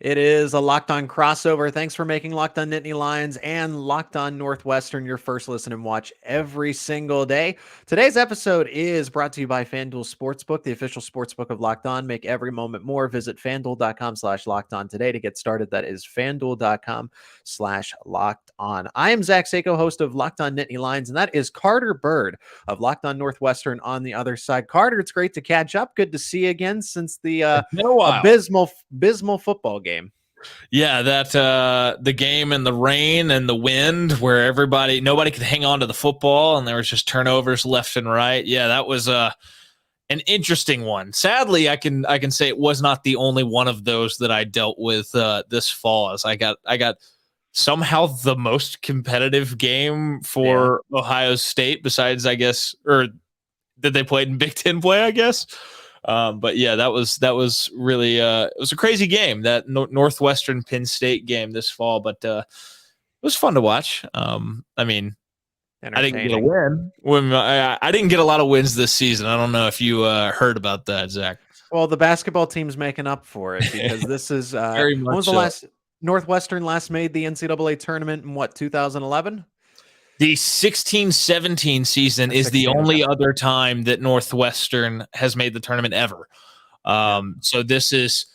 It is a Locked On crossover. Thanks for making Locked On Nittany Lions and Locked On Northwestern your first listen and watch every single day. Today's episode is brought to you by FanDuel Sportsbook, the official sportsbook of Locked On. Make every moment more. Visit FanDuel.com/Locked On today to get started. That is FanDuel.com/Locked On. I am Zach Seyko, host of Locked On Nittany Lions, and that is Carter Byrd of Locked On Northwestern on the other side. Carter, it's great to catch up. Good to see you again since the abysmal football game. Yeah, that the game and the rain and the wind where nobody could hang on to the football and there was just turnovers left and right. Yeah, that was an interesting one. Sadly, I can say it was not the only one of those that I dealt with this fall. As I got somehow the most competitive game for Ohio State besides, I guess, or that they played in Big Ten play, I guess. But yeah, that was really it was a crazy game, that Northwestern Penn State game this fall, but it was fun to watch. I mean, I didn't get a win. I didn't get a lot of wins this season. I don't know if you heard about that, Zach. Well, the basketball team's making up for it because this is when was the last Northwestern last made the NCAA tournament in 2011? The 16-17 season is the only other time that Northwestern has made the tournament ever. So this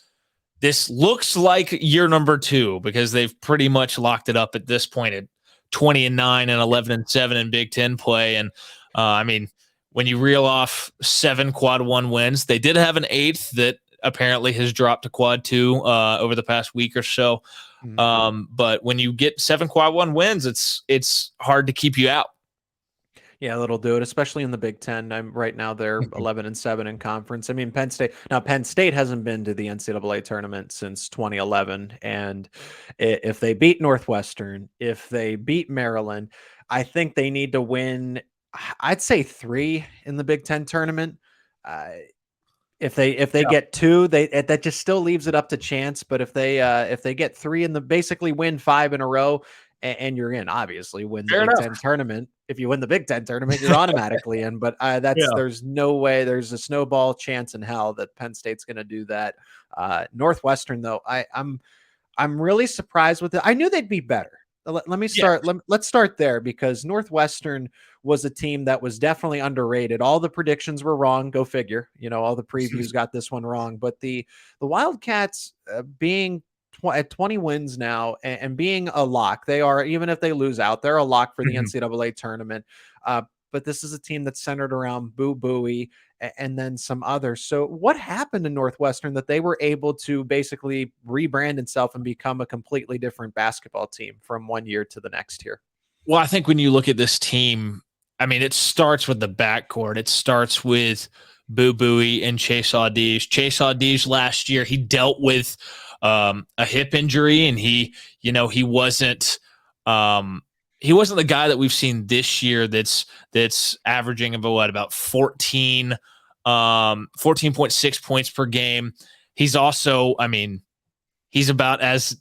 looks like year number 2 because they've pretty much locked it up at this point at 20-9 and 11-7 in Big Ten play. And I mean, when you reel off 7 quad 1 wins, they did have an 8th that apparently has dropped to quad 2 over the past week or so. But when you get 7 quad 1 wins, it's hard to keep you out. Yeah, that'll do it, especially in the Big Ten. Right now they're 11-7 in conference. I mean, Penn State hasn't been to the NCAA tournament since 2011. And if they beat Northwestern, if they beat Maryland, I think they need to win, I'd say 3 in the Big Ten tournament. If they get 2, that just still leaves it up to chance. But if they get 3 basically win 5 in a row, and you're in, obviously win the Big Ten tournament. If you win the Big Ten tournament, you're automatically in. But there's no way. There's a snowball chance in hell that Penn State's going to do that. Northwestern, though, I'm really surprised with it. I knew they'd be better. Let me start. Let's start there because Northwestern was a team that was definitely underrated. All the predictions were wrong. Go figure. All the previews got this one wrong. But the Wildcats being at 20 wins now and being a lock, they are, even if they lose out, they're a lock for the NCAA tournament. But this is a team that's centered around Boo Buie and then some others. So what happened to Northwestern that they were able to basically rebrand itself and become a completely different basketball team from one year to the next year? Well, I think when you look at this team, I mean, it starts with the backcourt. It starts with Boo Buie and Chase Audige. Chase Audige last year, he dealt with a hip injury, and he wasn't the guy that we've seen this year that's averaging about 14.6 points per game. He's also, I mean, he's about as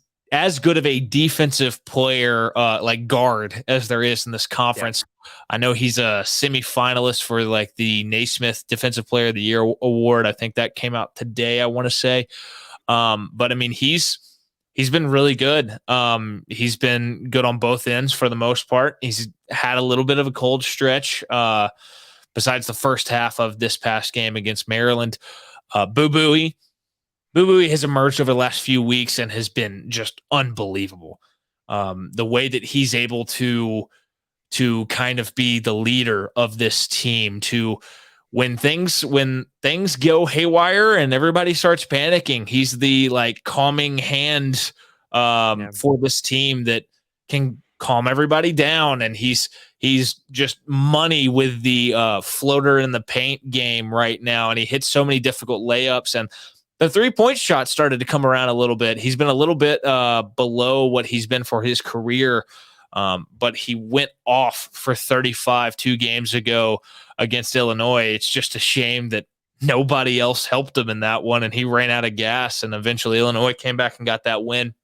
good of a defensive player, like guard, as there is in this conference. Yeah. I know he's a semifinalist for like the Naismith Defensive Player of the Year award. I think that came out today, I want to say. But I mean, he's been really good. He's been good on both ends for the most part. He's had a little bit of a cold stretch, besides the first half of this past game against Maryland. Boo Buie has emerged over the last few weeks and has been just unbelievable. The way that he's able to kind of be the leader of this team, to when things go haywire and everybody starts panicking, he's the like calming hand for this team that can calm everybody down. And he's just money with the floater in the paint game right now. And he hits so many difficult layups, and the 3-point shot started to come around a little bit. He's been a little bit below what he's been for his career. But he went off for 35 2 games ago against Illinois. It's just a shame that nobody else helped him in that one, and he ran out of gas, and eventually Illinois came back and got that win.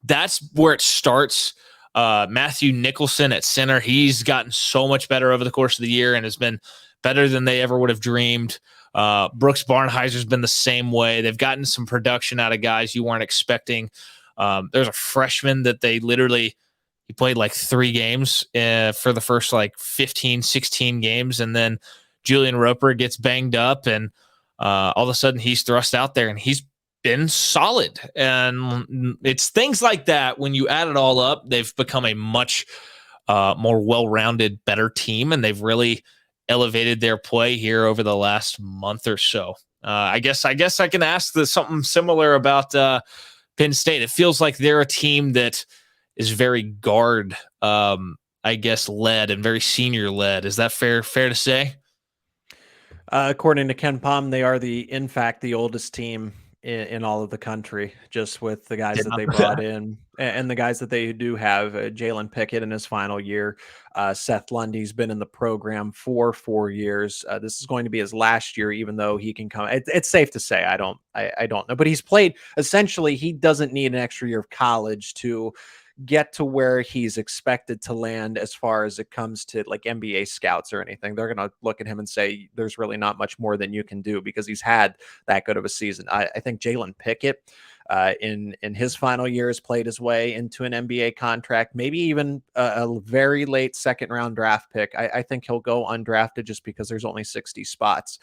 That's where it starts. Matthew Nicholson at center, he's gotten so much better over the course of the year and has been better than they ever would have dreamed. Brooks Barnheiser's been the same way. They've gotten some production out of guys you weren't expecting. There's a freshman that he played like 3 games for the first like 15, 16 games. And then Julian Roper gets banged up, and all of a sudden he's thrust out there, and he's been solid. And it's things like that. When you add it all up, they've become a much more well-rounded, better team, and they've really elevated their play here over the last month or so. I guess I can ask something similar about Penn State. It feels like they're a team that is very guard, led and very senior led. Is that fair to say? According to Ken Palm, they are in fact the oldest team in all of the country, just with the guys that they brought in and the guys that they do have. Jalen Pickett in his final year. Seth Lundy's been in the program for 4 years. This is going to be his last year, even though he can come. It's safe to say I don't know, but he's played. Essentially, he doesn't need an extra year of college to get to where he's expected to land as far as it comes to like NBA scouts or anything. They're going to look at him and say, there's really not much more than you can do because he's had that good of a season. I think Jalen Pickett in his final year has played his way into an NBA contract, maybe even a very late second round draft pick. I think he'll go undrafted just because there's only 60 spots.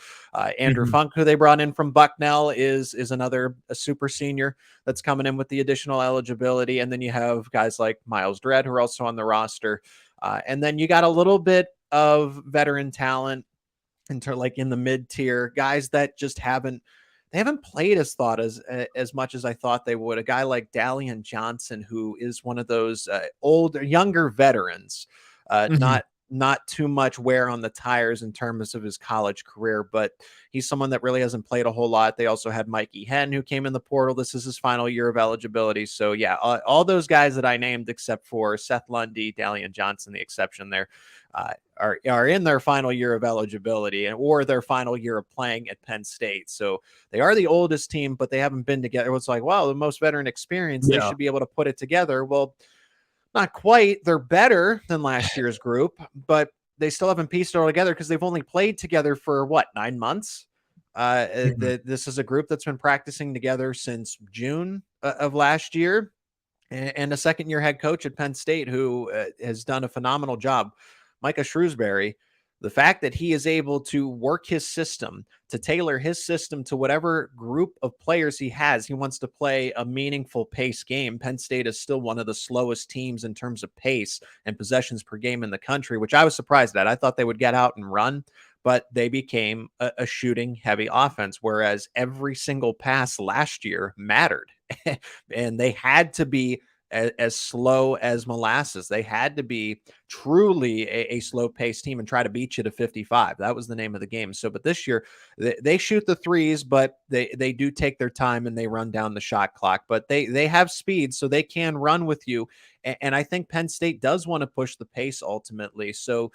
Andrew Funk, who they brought in from Bucknell, is another a super senior that's coming in with the additional eligibility. And then you have guys like Miles Dredd, who are also on the roster. And then you got a little bit of veteran talent in the mid tier, guys that just haven't played as much as I thought they would. A guy like Dalian Johnson, who is one of those younger veterans, not too much wear on the tires in terms of his college career, but he's someone that really hasn't played a whole lot. They also had Mikey Henn, who came in the portal. This is his final year of eligibility. So yeah, all those guys that I named, except for Seth Lundy, Dalian Johnson, the exception there, are in their final year of eligibility or their final year of playing at Penn State. So they are the oldest team, but they haven't been together. It's like, wow, the most veteran experience. They should be able to put it together. Well, not quite. They're better than last year's group, but they still haven't pieced it all together because they've only played together for 9 months. This is a group that's been practicing together since June of last year, and a second-year head coach at Penn State who has done a phenomenal job. Micah Shrewsbury, the fact that he is able to work his system, to tailor his system to whatever group of players he has. He wants to play a meaningful pace game. Penn State is still one of the slowest teams in terms of pace and possessions per game in the country, which I was surprised at. I thought they would get out and run, but they became a shooting heavy offense, whereas every single pass last year mattered. And they had to be as slow as molasses. They had to be truly a slow-paced team and try to beat you to 55. That was the name of the game. So, but this year, they shoot the threes, but they do take their time and they run down the shot clock. But they have speed, so they can run with you. And I think Penn State does want to push the pace ultimately. So,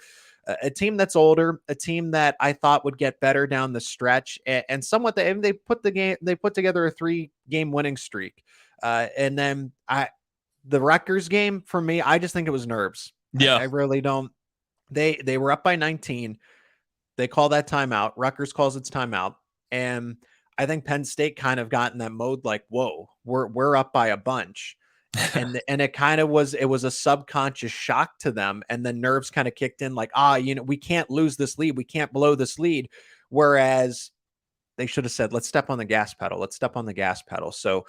a team that's older, a team that I thought would get better down the stretch, and somewhat they put together a 3-game winning streak, and then the Rutgers game for me, I just think it was nerves. Yeah, I really don't. They were up by 19. They call that timeout. Rutgers calls its timeout, and I think Penn State kind of got in that mode like, whoa, we're up by a bunch. And it kind of was a subconscious shock to them. And then nerves kind of kicked in like, we can't lose this lead. We can't blow this lead. Whereas they should have said, let's step on the gas pedal. Let's step on the gas pedal. So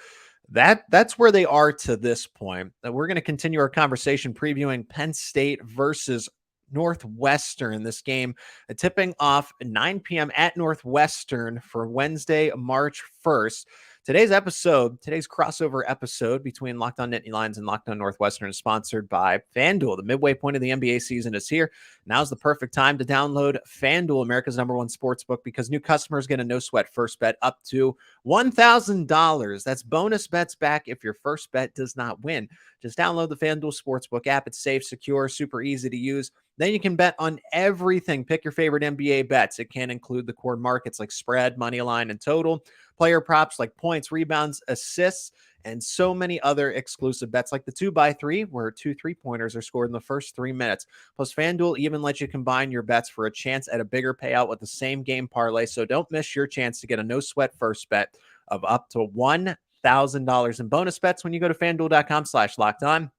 that's where they are to this point. We're going to continue our conversation previewing Penn State versus Northwestern. This game tipping off 9 p.m. at Northwestern for Wednesday, March 1st. Today's crossover episode between Locked On Nittany Lions and Locked On Northwestern is sponsored by FanDuel. The midway point of the NBA season is here. Now's the perfect time to download FanDuel, America's #1 sportsbook, because new customers get a no-sweat first bet up to $1,000. That's bonus bets back if your first bet does not win. Just download the FanDuel Sportsbook app. It's safe, secure, super easy to use. Then you can bet on everything. Pick your favorite NBA bets. It can include the core markets like spread, money line, and total, player props like points, rebounds, assists, and so many other exclusive bets like the 2x3, where 2 3-pointers are scored in the first 3 minutes. Plus, FanDuel even lets you combine your bets for a chance at a bigger payout with the same game parlay. So don't miss your chance to get a no sweat first bet of up to $1,000 in bonus bets when you go to FanDuel.com/locked on.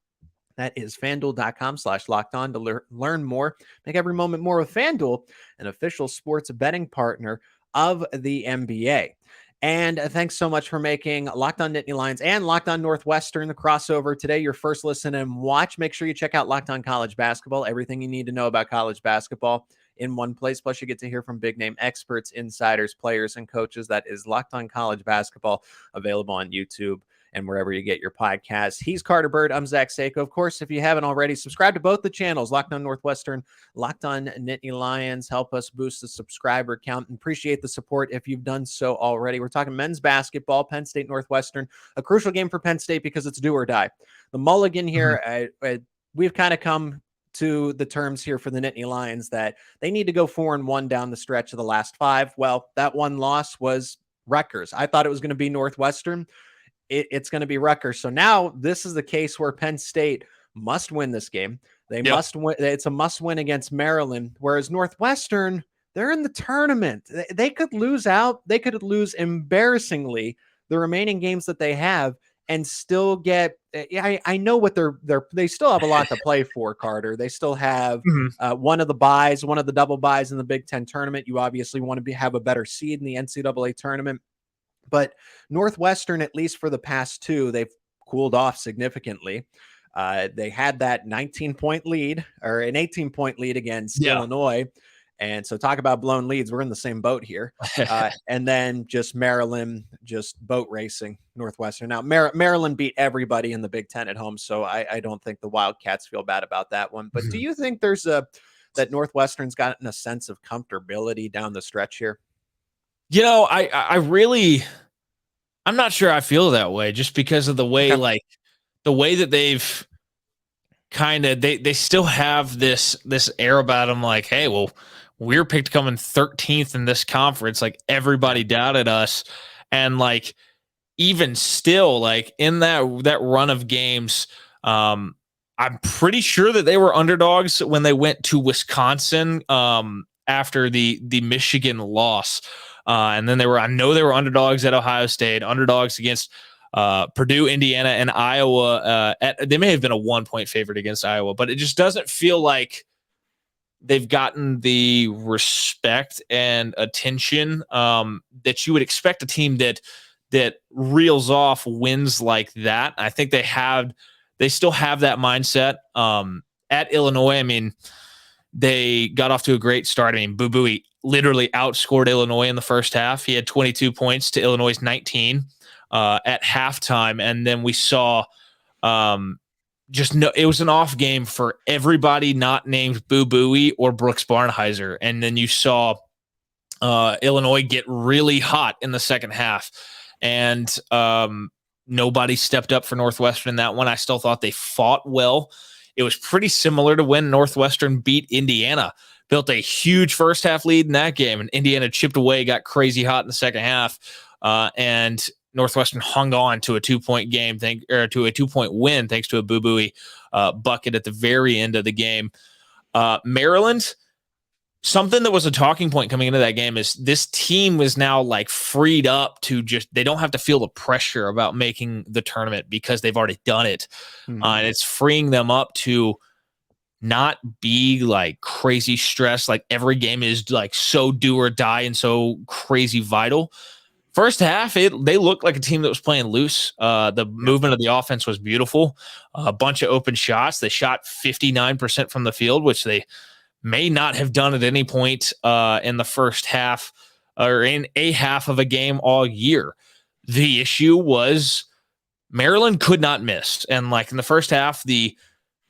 That is FanDuel.com/locked on to learn more. Make every moment more with FanDuel, an official sports betting partner of the NBA. And thanks so much for making Locked On Nittany Lions and Locked On Northwestern the crossover today. Your first listen and watch. Make sure you check out Locked On College Basketball. Everything you need to know about college basketball in one place. Plus, you get to hear from big name experts, insiders, players, and coaches. That is Locked On College Basketball, available on YouTube and wherever you get your podcasts. He's Carter Byrd. I'm Zach Seyko. Of course, if you haven't already, subscribe to both the channels, Locked On Northwestern, Locked On Nittany Lions. Help us boost the subscriber count and appreciate the support if you've done so already. We're talking men's basketball, Penn State Northwestern, a crucial game for Penn State because it's do or die. The mulligan here, we've kind of come to the terms here for the Nittany Lions that they need to go 4-1 down the stretch of the last 5. Well, that one loss was Rutgers. I thought it was going to be Northwestern. It's going to be Rutgers. So now this is the case where Penn State must win this game. They must win. It's a must win against Maryland, whereas Northwestern, they're in the tournament. They could lose out. They could lose embarrassingly the remaining games that they have and still get. I know what they still have a lot to play for, Carter. They still have one of the buys, one of the double buys in the Big Ten tournament. You obviously want to have a better seed in the NCAA tournament. But Northwestern, at least for the past 2, they've cooled off significantly. They had that 19-point lead or an 18-point lead against Illinois. And so talk about blown leads. We're in the same boat here. And then just Maryland, just boat racing Northwestern. Now, Maryland beat everybody in the Big Ten at home. So I don't think the Wildcats feel bad about that one. But do you think that Northwestern's gotten a sense of comfortability down the stretch here? I'm not sure I feel that way just because of the way, the way that they've kind of, they still have this air about them. Like, hey, well, we're picked coming 13th in this conference. Like everybody doubted us. And like, even still, like in that run of games, I'm pretty sure that they were underdogs when they went to Wisconsin, after the Michigan loss. And then I know they were underdogs at Ohio State, underdogs against Purdue, Indiana, and Iowa. They may have been a 1-point favorite against Iowa, but it just doesn't feel like they've gotten the respect and attention that you would expect a team that reels off wins like that. I think they still have that mindset. At Illinois, I mean, they got off to a great start. I mean, Boo Buie literally outscored Illinois in the first half. He had 22 points to Illinois' 19 at halftime. And then we saw it was an off game for everybody not named Boo Buie or Brooks Barnhizer. And then you saw Illinois get really hot in the second half. And nobody stepped up for Northwestern in that one. I still thought they fought well. It was pretty similar to when Northwestern beat Indiana, built a huge first half lead in that game, and Indiana chipped away, got crazy hot in the second half, and Northwestern hung on to a 2-point game, to a 2-point win thanks to a Boo Buie bucket at the very end of the game. Maryland, something that was a talking point coming into that game is this team was now like freed up to they don't have to feel the pressure about making the tournament because they've already done it. And it's freeing them up to not be like crazy stressed. Like every game is like so do or die and so crazy vital. First half, they looked like a team that was playing loose. The movement of the offense was beautiful. A bunch of open shots. They shot 59% from the field, which they may not have done at any point in the first half or in a half of a game all year. The issue was Maryland could not miss. And like in the first half, the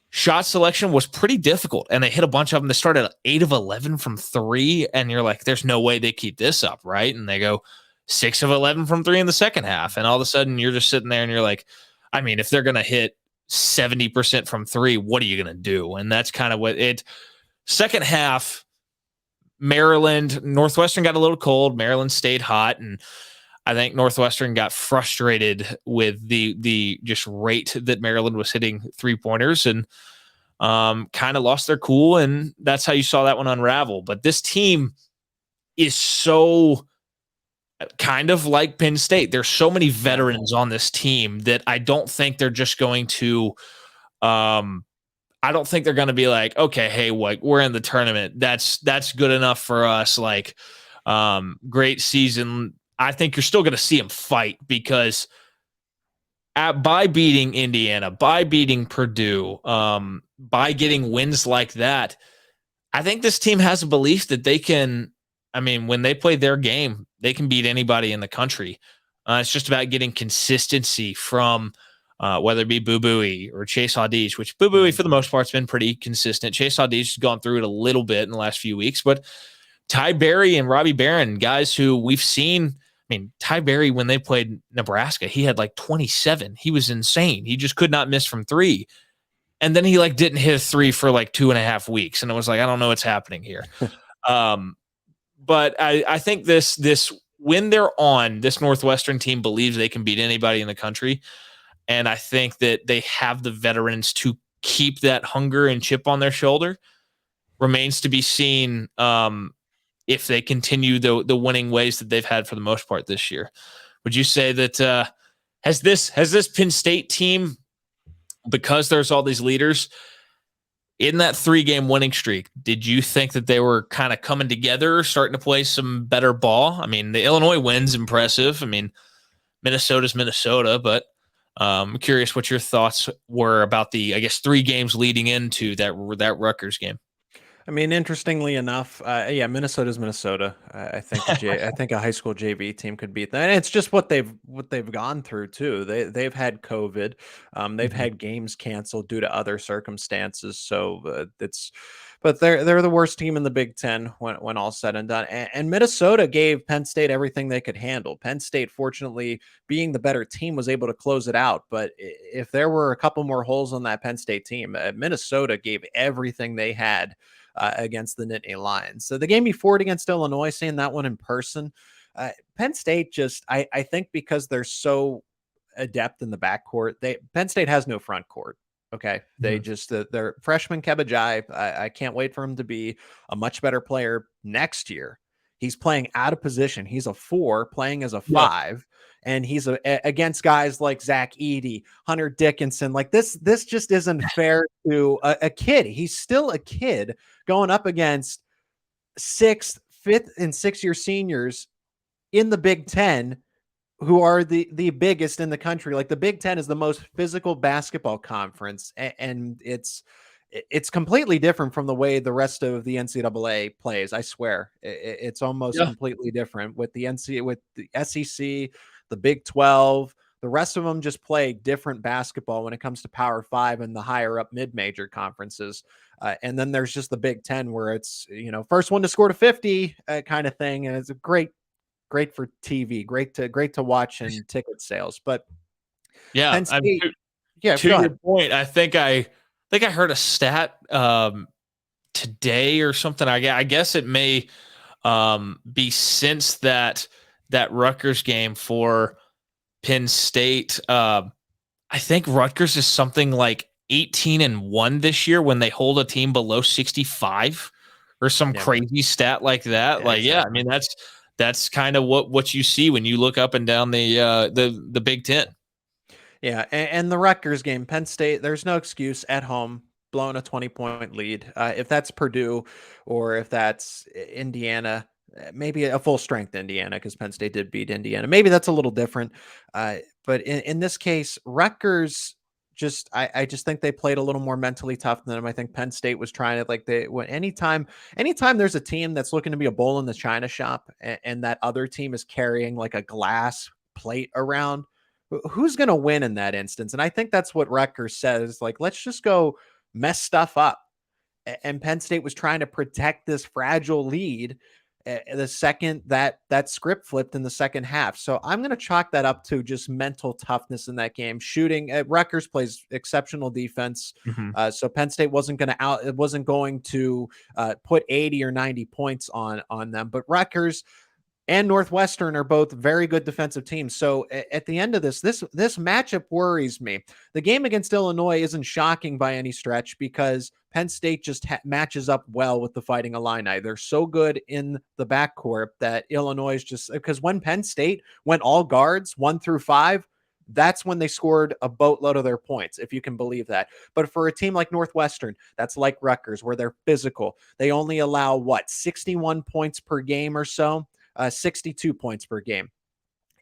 shot selection was pretty difficult. And they hit a bunch of them. They started 8 of 11 from 3. And you're like, there's no way they keep this up, right? And they go 6 of 11 from 3 in the second half. And all of a sudden you're just sitting there and you're like, I mean, if they're going to hit 70% from 3, what are you going to do? And that's kind of what Second half, Maryland, Northwestern got a little cold. Maryland stayed hot, and I think Northwestern got frustrated with the just rate that Maryland was hitting 3-pointers and kind of lost their cool, and that's how you saw that one unravel. But this team is so kind of like Penn State. There's so many veterans on this team that I don't think they're just going to I don't think they're going to be like, okay, hey, we're in the tournament. That's good enough for us. Like, great season. I think you're still going to see them fight because by beating Indiana, by beating Purdue, by getting wins like that, I think this team has a belief that they can. I mean, when they play their game, they can beat anybody in the country. It's just about getting consistency from whether it be Boo Buie or Chase Audige, which Boo Buie for the most part has been pretty consistent. Chase Audige has gone through it a little bit in the last few weeks, but Ty Berry and Robbie Barron, guys who we've seen. I mean, Ty Berry, when they played Nebraska, he had like 27. He was insane. He just could not miss from three. And then he like didn't hit a three for like 2.5 weeks. And it was like, I don't know what's happening here. But I think this when they're on, this Northwestern team believes they can beat anybody in the country. And I think that they have the veterans to keep that hunger and chip on their shoulder. Remains to be seen if they continue the winning ways that they've had for the most part this year. Would you say that has this Penn State team, because there's all these leaders in that 3-game winning streak, did you think that they were kind of coming together, starting to play some better ball? I mean, the Illinois win's impressive. I mean, Minnesota's Minnesota, but I'm curious what your thoughts were about the, I guess, 3 games leading into that Rutgers game. I mean, interestingly enough, Minnesota's Minnesota. I think I think a high school JV team could beat that. And it's just what they've gone through too. They've had COVID, they've had games canceled due to other circumstances. So but they're the worst team in the Big Ten when all said and done. And Minnesota gave Penn State everything they could handle. Penn State, fortunately, being the better team, was able to close it out. But if there were a couple more holes on that Penn State team, Minnesota gave everything they had against the Nittany Lions. So the game before it against Illinois, seeing that one in person, Penn State just, I think because they're so adept in the backcourt, Penn State has no front court. Okay. They just, their freshman Kebajai, I can't wait for him to be a much better player next year. He's playing out of position. He's a 4 playing as a 5. And he's against guys like Zach Edey, Hunter Dickinson. Like this just isn't fair to a kid. He's still a kid going up against 6th, 5th, and 6th-year seniors in the Big Ten, who are the biggest in the country. Like the Big Ten is the most physical basketball conference, and it's completely different from the way the rest of the NCAA plays. I swear, it's almost completely different with the SEC. The Big 12, the rest of them just play different basketball when it comes to Power 5 and the higher up mid-major conferences. And then there's just the Big 10 where it's, first one to score to 50 kind of thing. And it's great for TV, great to watch and ticket sales. But Penn State, to your point, I think I heard a stat today or something. I guess it may be since that Rutgers game for Penn State. I think Rutgers is something like 18-1 this year when they hold a team below 65 or some crazy stat like that. Exactly. I mean, that's kind of what you see when you look up and down the Big Ten. Yeah. And the Rutgers game, Penn State, there's no excuse at home, blowing a 20-point lead. If that's Purdue or if that's Indiana, maybe a full strength Indiana, because Penn State did beat Indiana. Maybe that's a little different. But in this case, Rutgers I just think they played a little more mentally tough than them. I think Penn State was trying to anytime there's a team that's looking to be a bull in the china shop and that other team is carrying like a glass plate around, who's going to win in that instance? And I think that's what Rutgers says. Like, let's just go mess stuff up. And Penn State was trying to protect this fragile lead. the second that script flipped in the second half. So I'm going to chalk that up to just mental toughness in that game. Shooting Rutgers plays exceptional defense. So Penn State wasn't going to put 80 or 90 points on them, but Rutgers and Northwestern are both very good defensive teams. So at the end of this matchup worries me. The game against Illinois isn't shocking by any stretch because Penn State just matches up well with the Fighting Illini. They're so good in the backcourt that Illinois is just, because when Penn State went all guards 1 through 5, that's when they scored a boatload of their points, if you can believe that. But for a team like Northwestern, that's like Rutgers, where they're physical. They only allow 61 points per game or so. 62 points per game.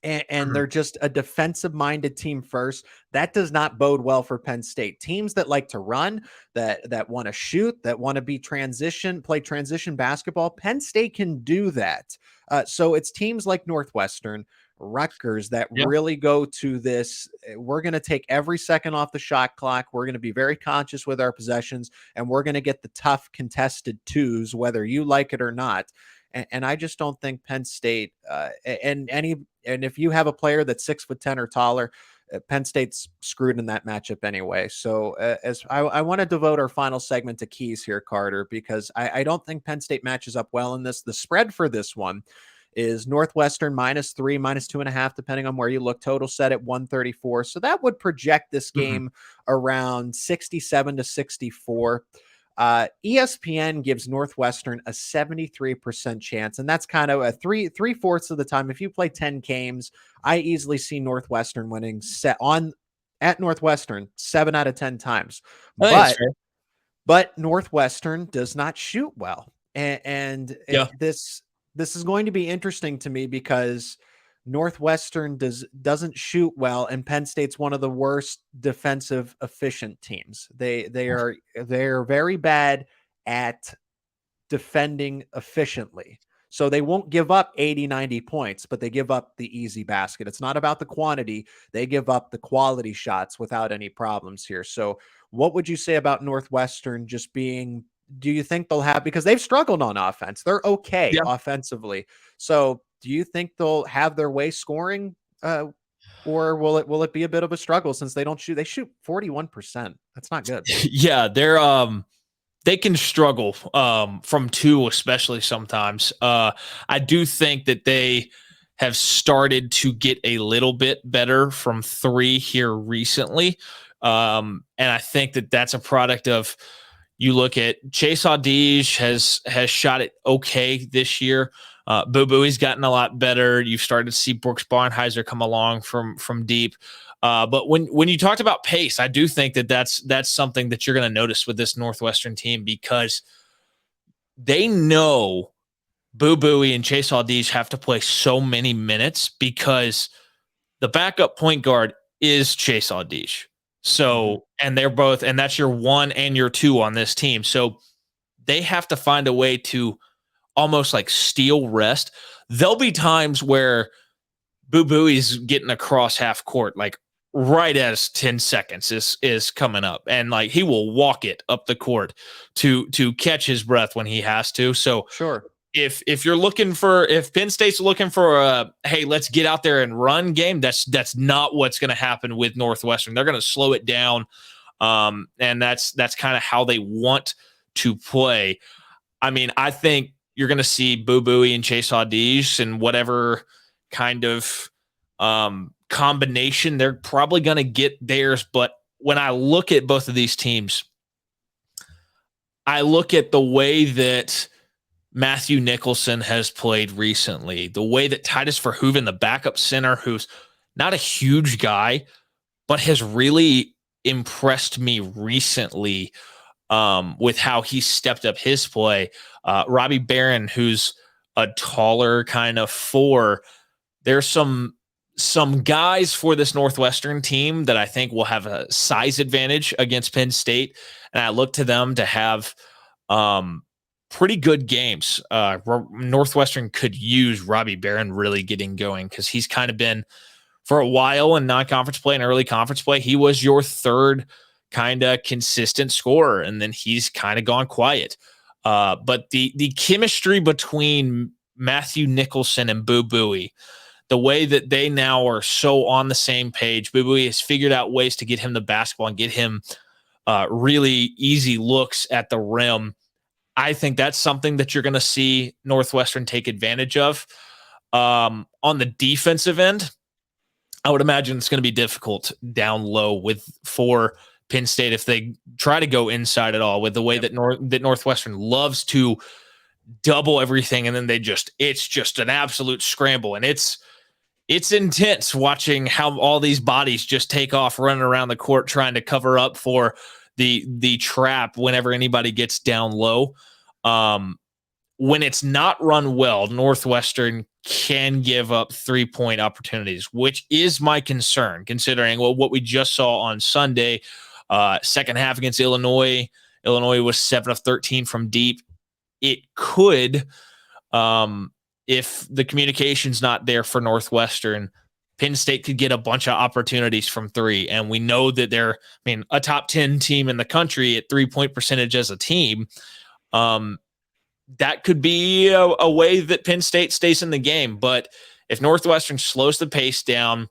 And they're just a defensive-minded team first. That does not bode well for Penn State. Teams that like to run, that want to shoot, that want to play transition basketball, Penn State can do that. So it's teams like Northwestern, Rutgers that really go to this. We're going to take every second off the shot clock. We're going to be very conscious with our possessions, and we're going to get the tough contested twos, whether you like it or not. And I just don't think Penn State and if you have a player that's 6'10" or taller, Penn State's screwed in that matchup anyway. So as I want to devote our final segment to keys here, Carter, because I don't think Penn State matches up well in this. The spread for this one is Northwestern -3, -2.5, depending on where you look. Total set at 134. So that would project this game around 67-64. ESPN gives Northwestern a 73% chance, and that's kind of a three-fourths of the time. If you play 10 games, I easily see Northwestern winning at Northwestern 7 out of 10 times. But Northwestern does not shoot well, and this is going to be interesting to me because Northwestern doesn't shoot well, and Penn State's one of the worst defensive efficient teams. They are very bad at defending efficiently. So they won't give up 80, 90 points, but they give up the easy basket. It's not about the quantity. They give up the quality shots without any problems here. So what would you say about Northwestern just being, do you think they'll have, because they've struggled on offense. They're okay offensively. So do you think they'll have their way scoring, or will it be a bit of a struggle since they don't shoot? They shoot 41%. That's not good. Yeah, they can struggle from 2, especially sometimes. I do think that they have started to get a little bit better from 3 here recently, and I think that that's a product of, you look at Chase Audige has shot it okay this year. Boo Booey's gotten a lot better. You've started to see Brooks Barnheiser come along from deep. But when you talked about pace, I do think that that's something that you're going to notice with this Northwestern team, because they know Boo Booey and Chase Audige have to play so many minutes because the backup point guard is Chase Audige. So, and they're both, and that's your 1 and your 2 on this team. So they have to find a way to almost like steal rest. There'll be times where Boo Booey's getting across half court, like right as 10 seconds is coming up, and like he will walk it up the court to catch his breath when he has to. So sure, if Penn State's looking for a, hey, let's get out there and run game, that's not what's going to happen with Northwestern. They're going to slow it down, and that's kind of how they want to play. I mean, I think you're going to see Boo Booey and Chase Audige and whatever kind of combination, they're probably going to get theirs. But when I look at both of these teams, I look at the way that Matthew Nicholson has played recently, the way that Titus Verhoeven, the backup center, who's not a huge guy, but has really impressed me recently with how he stepped up his play. Robbie Barron, who's a taller kind of 4. There's some guys for this Northwestern team that I think will have a size advantage against Penn State, and I look to them to have pretty good games. Northwestern could use Robbie Barron really getting going, because he's kind of been, for a while in non-conference play and early conference play, he was your 3rd kind of consistent scorer, and then he's kind of gone quiet. But the chemistry between Matthew Nicholson and Boo Buie, the way that they now are so on the same page. Boo Buie has figured out ways to get him the basketball and get him really easy looks at the rim. I think that's something that you're going to see Northwestern take advantage of. On the defensive end, I would imagine it's going to be difficult down low for Penn State if they try to go inside at all, with the way that Northwestern loves to double everything, and then it's just an absolute scramble, and it's intense watching how all these bodies just take off running around the court trying to cover up for the trap whenever anybody gets down low. When it's not run well, Northwestern can give up 3-point opportunities, which is my concern, considering what we just saw on Sunday. Second half against Illinois. Illinois was 7 of 13 from deep. It could, if the communication's not there for Northwestern, Penn State could get a bunch of opportunities from three. And we know that they're, a top 10 team in the country at 3-point percentage as a team. That could be a way that Penn State stays in the game. But if Northwestern slows the pace down,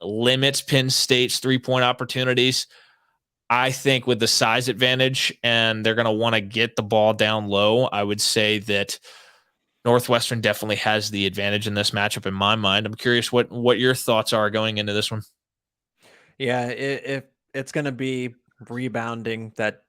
limits Penn State's 3-point opportunities, I think with the size advantage, and they're going to want to get the ball down low, I would say that Northwestern definitely has the advantage in this matchup in my mind. I'm curious what your thoughts are going into this one. Yeah, if it's going to be rebounding that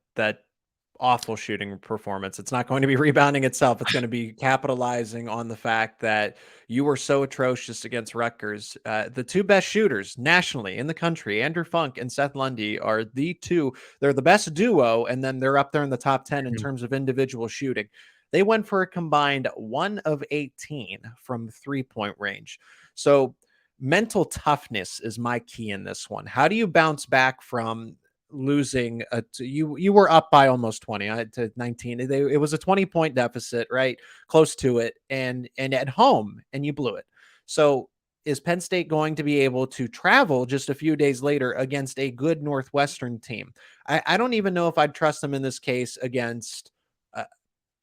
awful shooting performance. It's not going to be rebounding itself. It's going to be capitalizing on the fact that you were so atrocious against Rutgers. The two best shooters nationally in the country, Andrew Funk and Seth Lundy, are the two. They're the best duo, and then they're up there in the top 10 in terms of individual shooting. They went for a combined 1 of 18 from 3-point range. So mental toughness is my key in this one. How do you bounce back from losing you were up by almost 20 to 19? It was a 20-point deficit, right? Close to it, and at home, and you blew it. So is Penn State going to be able to travel just a few days later against a good Northwestern team? I don't even know if I'd trust them in this case against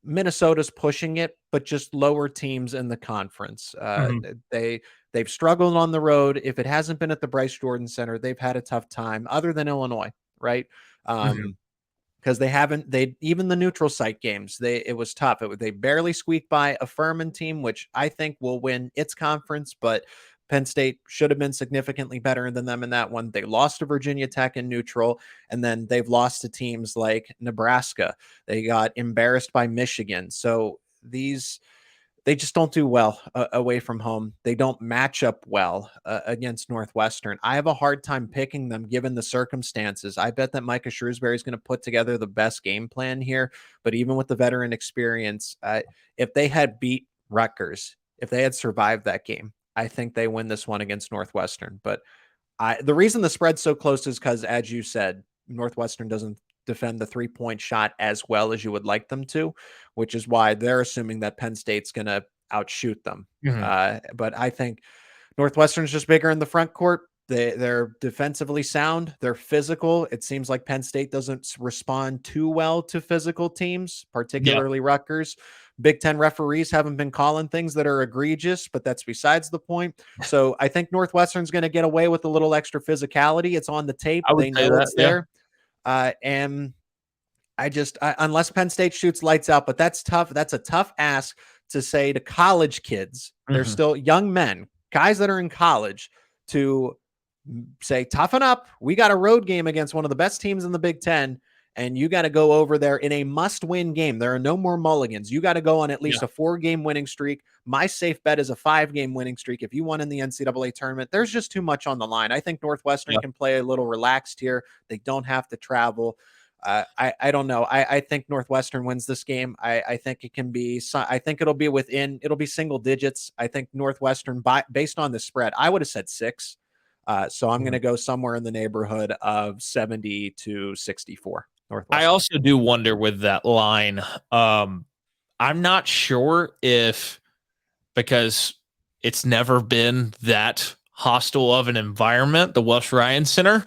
Minnesota's pushing it, but just lower teams in the conference. They've struggled on the road. If it hasn't been at the Bryce Jordan Center, they've had a tough time, other than Illinois, right? Because they even the neutral site games, it was tough. They barely squeaked by a Furman team, which I think will win its conference, but Penn State should have been significantly better than them in that one. They lost to Virginia Tech in neutral, and then they've lost to teams like Nebraska. They got embarrassed by Michigan. So they just don't do well away from home. They don't match up well against Northwestern. I have a hard time picking them given the circumstances. I bet that Micah Shrewsbury is going to put together the best game plan here. But even with the veteran experience, if they had beat Rutgers, if they had survived that game, I think they win this one against Northwestern. But the reason the spread's so close is because, as you said, Northwestern doesn't defend the 3-point shot as well as you would like them to, which is why they're assuming that Penn State's going to outshoot them. But I think Northwestern's just bigger in the front court. They're defensively sound. They're physical. It seems like Penn State doesn't respond too well to physical teams, particularly Rutgers. Big Ten referees haven't been calling things that are egregious, but that's besides the point. So I think Northwestern's going to get away with a little extra physicality. It's on the tape. They know it's there. And unless Penn State shoots lights out, but that's tough. That's a tough ask to say to college kids. They're still young men, guys that are in college, to say, toughen up. We got a road game against one of the best teams in the Big Ten, and you got to go over there in a must-win game. There are no more mulligans. You got to go on at least a 4-game winning streak. My safe bet is a 5-game winning streak. If you won in the NCAA tournament, there's just too much on the line. I think Northwestern can play a little relaxed here. They don't have to travel. I don't know. I think Northwestern wins this game. I think it can be. I think it'll be single digits. I think Northwestern, based on the spread, I would have said 6. So I'm going to go somewhere in the neighborhood of 70 to 64. I also do wonder with that line. I'm not sure if, because it's never been that hostile of an environment, the Welsh Ryan Center,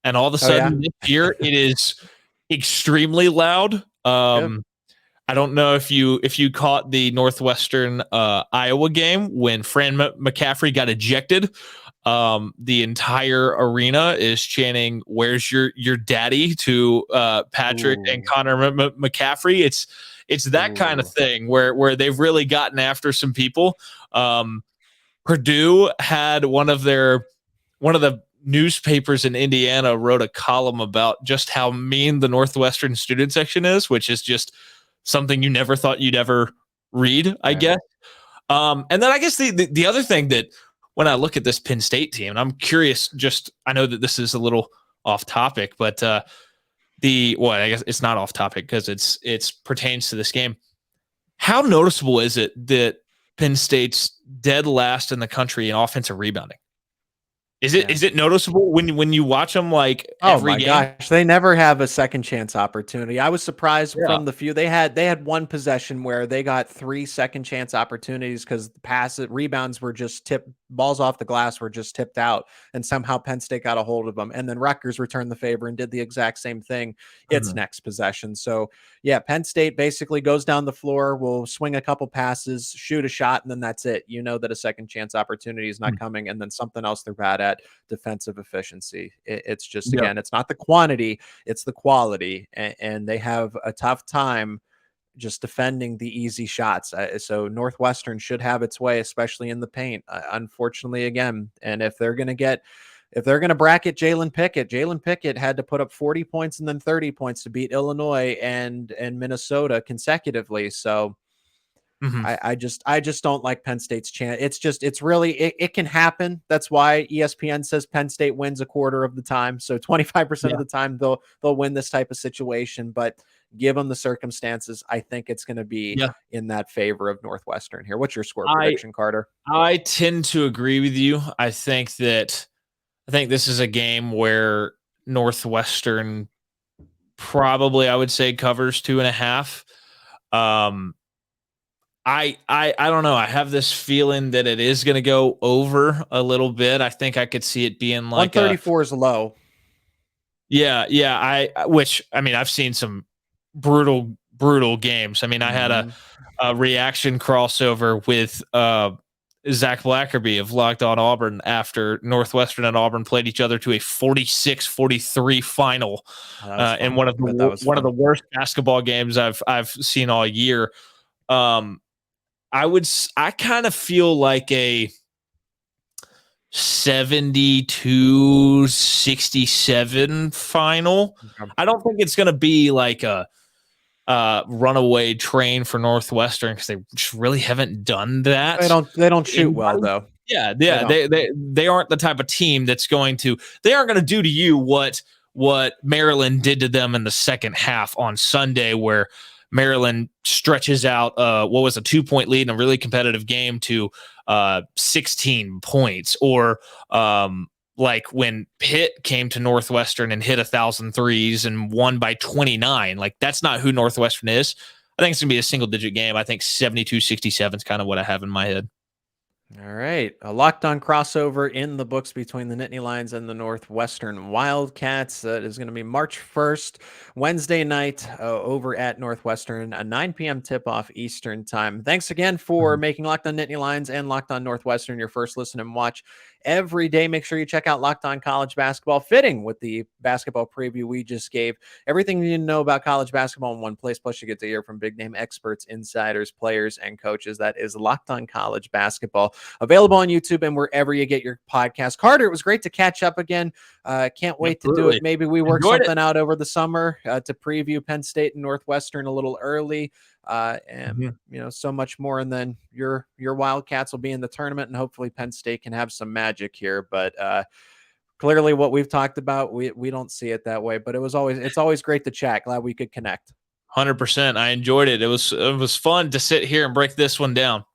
and all of a sudden this year it is extremely loud. I don't know if you caught the Northwestern Iowa game when Fran McCaffrey got ejected. The entire arena is chanting, "Where's your daddy?" to Patrick Ooh. and Connor McCaffrey. It's that kind of thing where they've really gotten after some people. Purdue had one of the newspapers in Indiana wrote a column about just how mean the Northwestern student section is, which is just something you never thought you'd ever read, I guess. And then I guess the other thing that when I look at this Penn State team, and I'm curious, I know that this is a little off topic, but I guess it's not off topic because it's pertains to this game. How noticeable is it that Penn State's dead last in the country in offensive rebounding? Is it noticeable when you watch them like every game? Gosh, they never have a second chance opportunity. I was surprised from the few they had one possession where they got 3 second chance opportunities because the rebounds were just tipped, balls off the glass were just tipped out, and somehow Penn State got a hold of them. And then Rutgers returned the favor and did the exact same thing its next possession. So yeah, Penn State basically goes down the floor, will swing a couple passes, shoot a shot, and then that's it. You know that a second chance opportunity is not coming, and then something else they're bad at, defensive efficiency. It's just, again, it's not the quantity, it's the quality, and they have a tough time just defending the easy shots. So Northwestern should have its way, especially in the paint, unfortunately, again. And if they're going to bracket Jalen Pickett had to put up 40 points and then 30 points to beat Illinois and Minnesota consecutively. So I just don't like Penn State's chance. It's really, it can happen. That's why ESPN says Penn State wins a quarter of the time. So 25% of the time they'll win this type of situation, but given the circumstances, I think it's going to be in that favor of Northwestern here. What's your score prediction, Carter? I tend to agree with you. I think this is a game where Northwestern probably, I would say, covers 2.5. I don't know. I have this feeling that it is going to go over a little bit. I think I could see it being like 134 is low. Yeah. I've seen some brutal games. I mean, I had a reaction crossover with Zach Blackerby of Locked On Auburn after Northwestern and Auburn played each other to a 46-43 final in one of the worst basketball games I've seen all year. I kind of feel like a 72-67 final. Okay. I don't think it's going to be like a runaway train for Northwestern because they just really haven't done that. They don't shoot well though. Yeah. They aren't the type of team that's they aren't going to do to you what Maryland did to them in the second half on Sunday, where Maryland stretches out what was a 2-point lead in a really competitive game to 16 points, or like when Pitt came to Northwestern and hit 1,000 threes and won by 29. Like, that's not who Northwestern is. I think it's going to be a single-digit game. I think 72-67 is kind of what I have in my head. All right. A Locked On crossover in the books between the Nittany Lions and the Northwestern Wildcats. That is going to be March 1st, Wednesday night, over at Northwestern, a 9 p.m. tip-off Eastern time. Thanks again for making Locked On Nittany Lions and Locked On Northwestern your first listen and watch every day. Make sure you check out Locked On College Basketball, fitting with the basketball preview we just gave. Everything you need to know about college basketball in one place, plus you get to hear from big-name experts, insiders, players, and coaches. That is Locked On College Basketball. Available on YouTube and wherever you get your podcast. Carter, it was great to catch up again. Can't wait to do it. Maybe we work something out over the summer to preview Penn State and Northwestern a little early. And so much more. And then your Wildcats will be in the tournament, and hopefully Penn State can have some magic here. But clearly what we've talked about, we don't see it that way. But it's always great to chat. Glad we could connect. 100%. I enjoyed it. It was fun to sit here and break this one down.